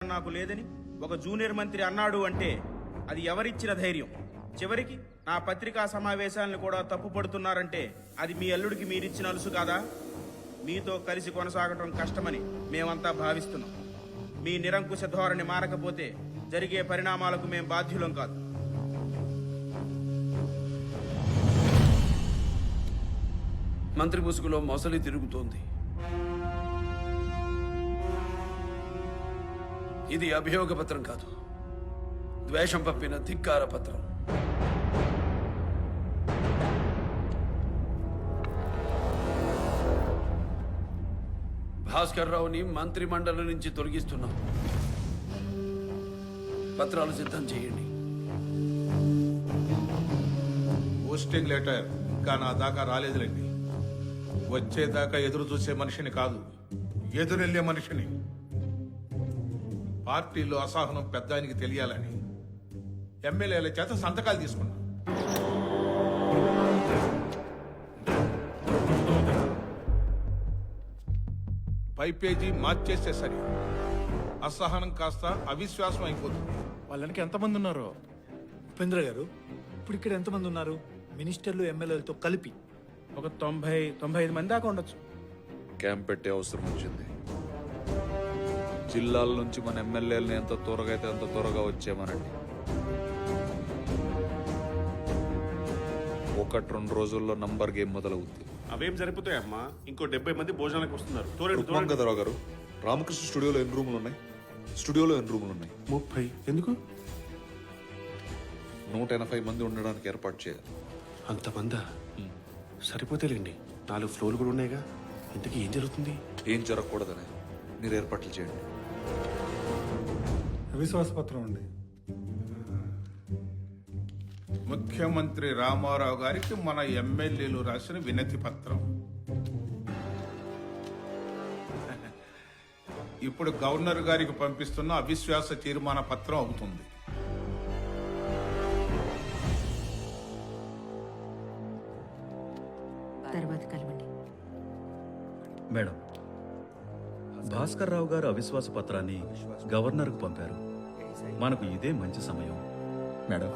నాకు లేదని ఒక జూనియర్ మంత్రి అన్నాడు అంటే అది ఎవరిచ్చిన ధైర్యం? చివరికి నా పత్రికా సమావేశాలను కూడా తప్పుపడుతున్నారంటే అది మీ అల్లుడికి మీరిచ్చిన అలుసు కాదా? మీతో కలిసి కొనసాగటం కష్టమని మేమంతా భావిస్తున్నాం. మీ నిరంకుశ ధోరణి మారకపోతే జరిగే పరిణామాలకు మేం బాధ్యులం కాదు. మంత్రి ముసుగులో మొసలి తిరుగుతోంది. ఇది అభియోగ పత్రం కాదు, ద్వేషం పంపిన ధిక్కార పత్రం. భాస్కర్ రావుని మంత్రి మండలి నుంచి తొలగిస్తున్నాం. పత్రాలు సిద్ధం చేయండి. పోస్టింగ్ లెటర్ ఇంకా నా దాకా రాలేదులేండి. వచ్చేదాకా ఎదురు చూసే మనిషిని కాదు, ఎదురెళ్లే మనిషిని. పార్టీలో అసహనం పెద్ద ఆయనకి తెలియాలని ఎమ్మెల్యేల చేత సంతకాలు తీసుకున్నా. పై పేజీ మార్చేస్తే సరే అసహనం కాస్త అవిశ్వాసం అయిపోతుంది. వాళ్ళకి ఎంతమంది ఉన్నారో ఉపేంద్ర గారు, ఇప్పుడు ఇక్కడ ఎంతమంది ఉన్నారు? మినిస్టర్లు ఎమ్మెల్యేలతో కలిపి ఒక 90-95 మంది దాకా ఉండొచ్చు. క్యాంప్ పెట్టే అవసరం వచ్చింది. జిల్లాల నుంచి మన ఎమ్మెల్యేలని ఎంత త్వరగా అయితే అంత త్వరగా వచ్చేమనండి. 1-2 రోజుల్లో నంబర్ గేమ్ మొదలవుద్ది. అవేం సరిపోతాయమ్మా, ఇంకో 70 మంది భోజనానికి వస్తున్నారు. రుక్మంగదరావు గారు, రామకృష్ణ స్టూడియోలో ఎన్ని రూములు ఉన్నాయి? స్టూడియోలో ఎన్ని రూములు ఉన్నాయి? 30. ఎందుకు 180 మంది ఉండడానికి ఏర్పాటు చేయాలి. అంతమందా? సరిపోతేలేండి, 4 ఫ్లోర్లు కూడా ఉన్నాయిగా. ఇంతకీ ఏం జరుగుతుంది? ఏం జరగకూడదని మీరు ఏర్పాట్లు చేయండి. అవిశ్వాస పత్రం అండి. ముఖ్యమంత్రి రామారావు గారికి మన ఎమ్మెల్యేలు రాసిన వినతి పత్రం. ఇప్పుడు గవర్నర్ గారికి పంపిస్తున్న అవిశ్వాస తీర్మాన పత్రం అవుతుంది. తర్వాత కలవండి. మేడం, భాస్కర్ రావు గారు అవిశ్వాస పత్రాన్ని గవర్నర్కు పంపారు. మనకు ఇదే మంచి సమయం. మేడం,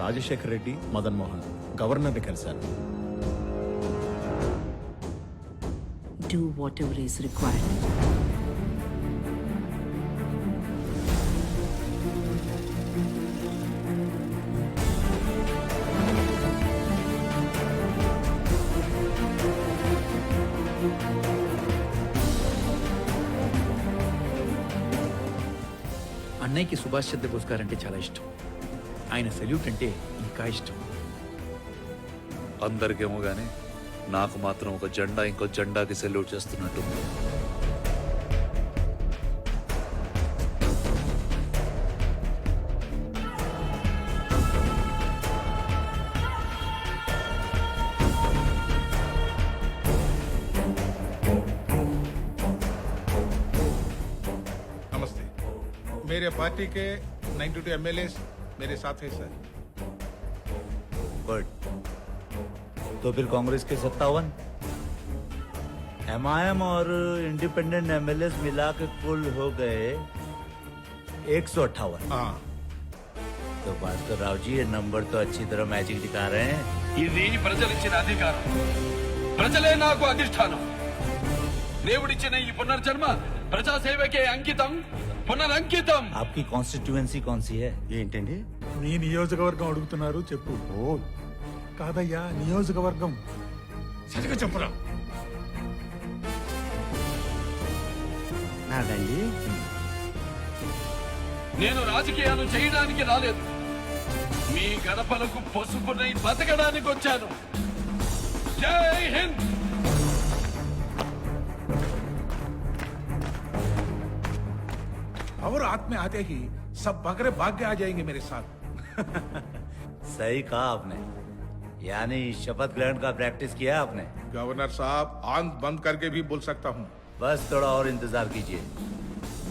రాజశేఖర్ రెడ్డి, మదన్ మోహన్ గవర్నర్ని కలిశారు. Do whatever is required. అన్నయ్యకి సుభాష్ చంద్రబోస్ గారు అంటే చాలా ఇష్టం. ఆయన సెల్యూట్ అంటే ఇంకా ఇష్టం. అందరికేమో గానీ నాకు మాత్రం ఒక జెండా ఇంకో జెండాకి సెల్యూట్ చేస్తున్నట్టుంది. नमस्ते। मेरे पार्टी के 92 एमएलए मेरे साथ हैं सर। गुड। तो फिर कांग्रेस के 57, एमआईएम और इंडिपेंडेंट एमएलए मिला के कुल हो गए 158। हाँ, तो भास्कर राव जी, ये नंबर तो अच्छी तरह मैचिंग दिखा रहे हैं। ఇది ప్రజలిచ్చిన అధికారం, ప్రజలే నాకు అధిష్టానం. దేవుడిచ్చిన ఈ పునర్జన్మ ప్రజాసేవకే అంకితం, పునరంకితం. आपकी कॉन्स्टिट्यूएंसी कौन सी है? ఏంటండి మీ నియోజకవర్గం అడుగుతున్నారు? చెప్పు. ఓ కాదయ్యా, నియోజకవర్గం. సరిగా చెప్పురా. నాదండి. నేను రాజకీయాలు చేయడానికి రాలేదు, మీ గడపలకు పసుపునై బతకడానికి వచ్చాను. జై హింద్. और हाथ में आते ही सब बकरे भाग के आ जाएंगे मेरे साथ। सही कहा आपने, यानी शपथ ग्रहण का प्रैक्टिस किया आपने? गवर्नर साहब, आंख बंद करके भी बोल सकता हूँ। बस थोड़ा और इंतजार कीजिए,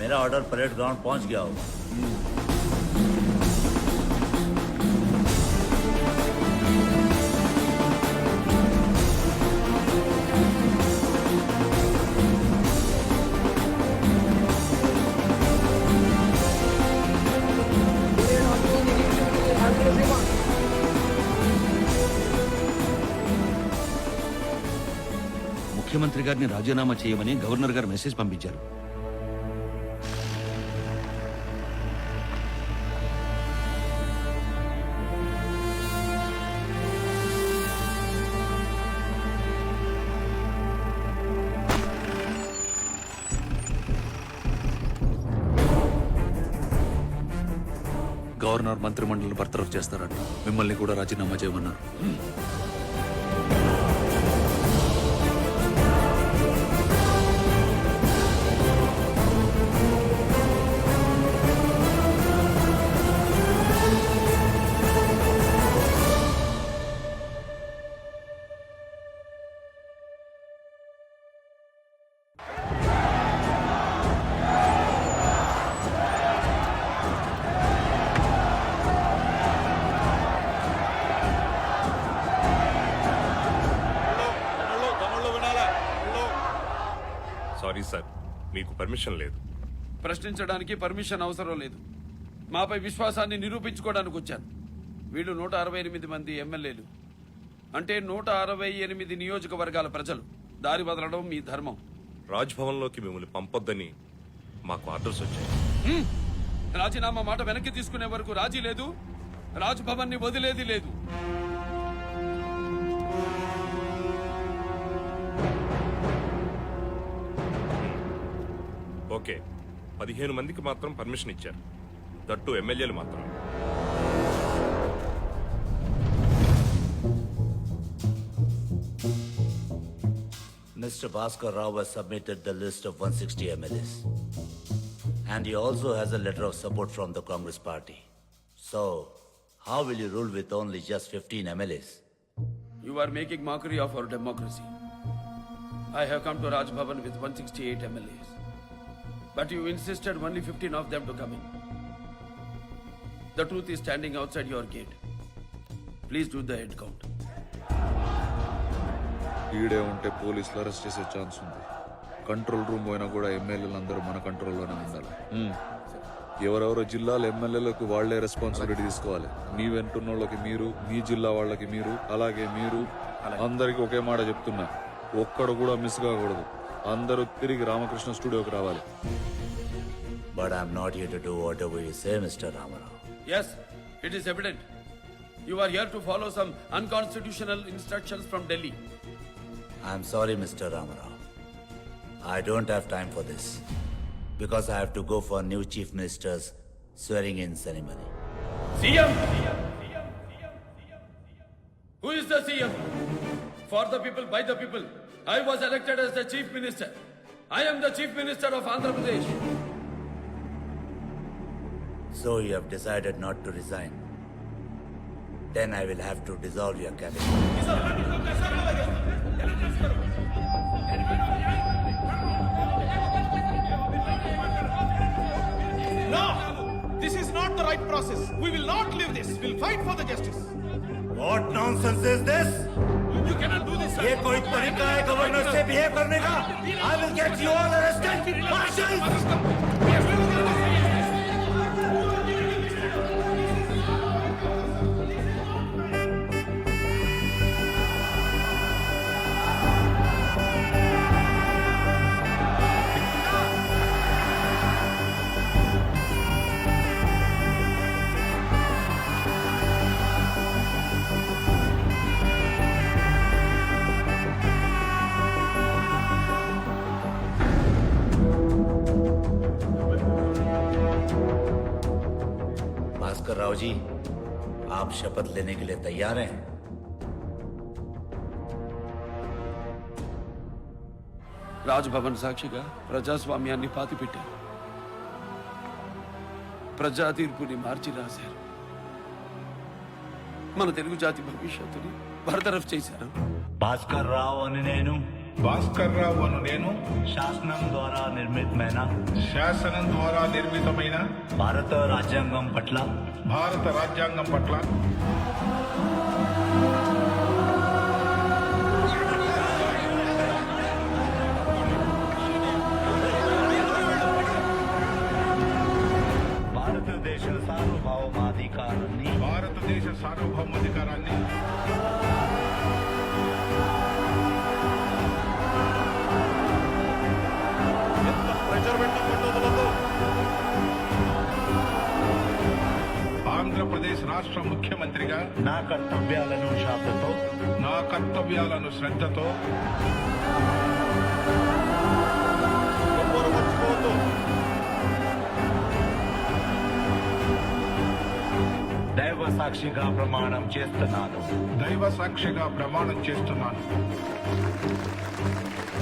मेरा ऑर्डर परेड ग्राउंड पहुंच गया होगा। ముఖ్యమంత్రి గారిని రాజీనామా చేయమని గవర్నర్ గారు మెసేజ్ పంపించారు. గవర్నర్ మంత్రిమండలిని బర్తరఫ్ చేస్తారట. మిమ్మల్ని కూడా రాజీనామా చేయమన్నారు. సారీ సార్, మీకు పర్మిషన్ లేదు. ప్రశ్నించడానికి పర్మిషన్ అవసరం లేదు. మాపై విశ్వాసాన్ని నిరూపించుకోవడానికి వచ్చాను. వీళ్ళు 168 మంది ఎమ్మెల్యేలు, అంటే 168 నియోజకవర్గాల ప్రజలు. దారి వదలడం మీ ధర్మం. రాజ్భవన్లోకి మిమ్మల్ని పంపొద్దని మాకు ఆర్డర్స్ వచ్చాయి. రాజీనామా మాట వెనక్కి తీసుకునే వరకు రాజీ లేదు, రాజ్భవన్ ని వదిలేది లేదు. ఓకే, 15 మందికి మాత్రం పర్మిషన్ ఇచ్చారు. దట్టు ఎమ్మెల్యేలు మాత్రం. Mr. Bhaskar Rao has submitted the list of 160 MLAs. And he also has a letter of support from the Congress party. So, how will you rule with only just 15 MLAs? You are making mockery of our democracy. I have come to Raj Bhavan with 168 MLAs. But you insisted only 15 of them to come in. The truth is standing outside your gate. Please do the head count. ఈడే ఉంటే పోలీసులు arrest చేసే chance ఉంది. Control room పోయినా కూడా ఎమ్మెల్యేలు అందరూ మన కంట్రోల్లోనే ఉండాలి. ఎవరెవరో జిల్లాల ఎమ్మెల్యేలకు వాళ్లే రెస్పాన్సిబిలిటీ తీసుకోవాలి. మీ వెంటున్నోళ్ళకి మీరు, మీ జిల్లా వాళ్ళకి మీరు, అలాగే మీరు. అందరికి ఒకే మాట చెప్తున్నా, ఒక్కడు కూడా మిస్ కాకూడదు. అందరూ తిరిగి రామకృష్ణ స్టూడియోకి రావాలి. But I'm not here to do whatever you say, Mr. Ramarao. Yes, it is evident. You are here to follow some unconstitutional instructions from Delhi. I'm sorry, Mr. Ramarao. I don't have time for this. Because I have to go for new chief minister's swearing-in ceremony. CM! Who is the CM? For the people, by the people. I was elected as the chief minister. I am the chief minister of Andhra Pradesh. So you have decided not to resign. Then I will have to dissolve your cabinet. No! This is not the right process. We will not leave this. We'll fight for the justice. What nonsense is this? You cannot do this, sir. ये कोई तरीका है governor से behave करने का? I will get you all arrested. Marshals! Bhaskar Rao ji, आप शपथ लेने के लिए तैयार हैं? రాజ్భవన్ సాక్షిగా ప్రజాస్వామ్యాన్ని పాతిపెట్టారు. ప్రజా తీర్పుని మార్చి రాశారు. మన తెలుగు జాతి భవిష్యత్తుని బర్తరఫ్ చేశారు. భాస్కర్ రావు అని నేను శాసనం ద్వారా నిర్మితమైన భారత రాజ్యాంగం పట్ల భారతదేశ సార్వభౌమాధికారాన్ని నా కర్తవ్యాలను శ్రద్ధతో దైవ సాక్షిగా ప్రమాణం చేస్తున్నాను.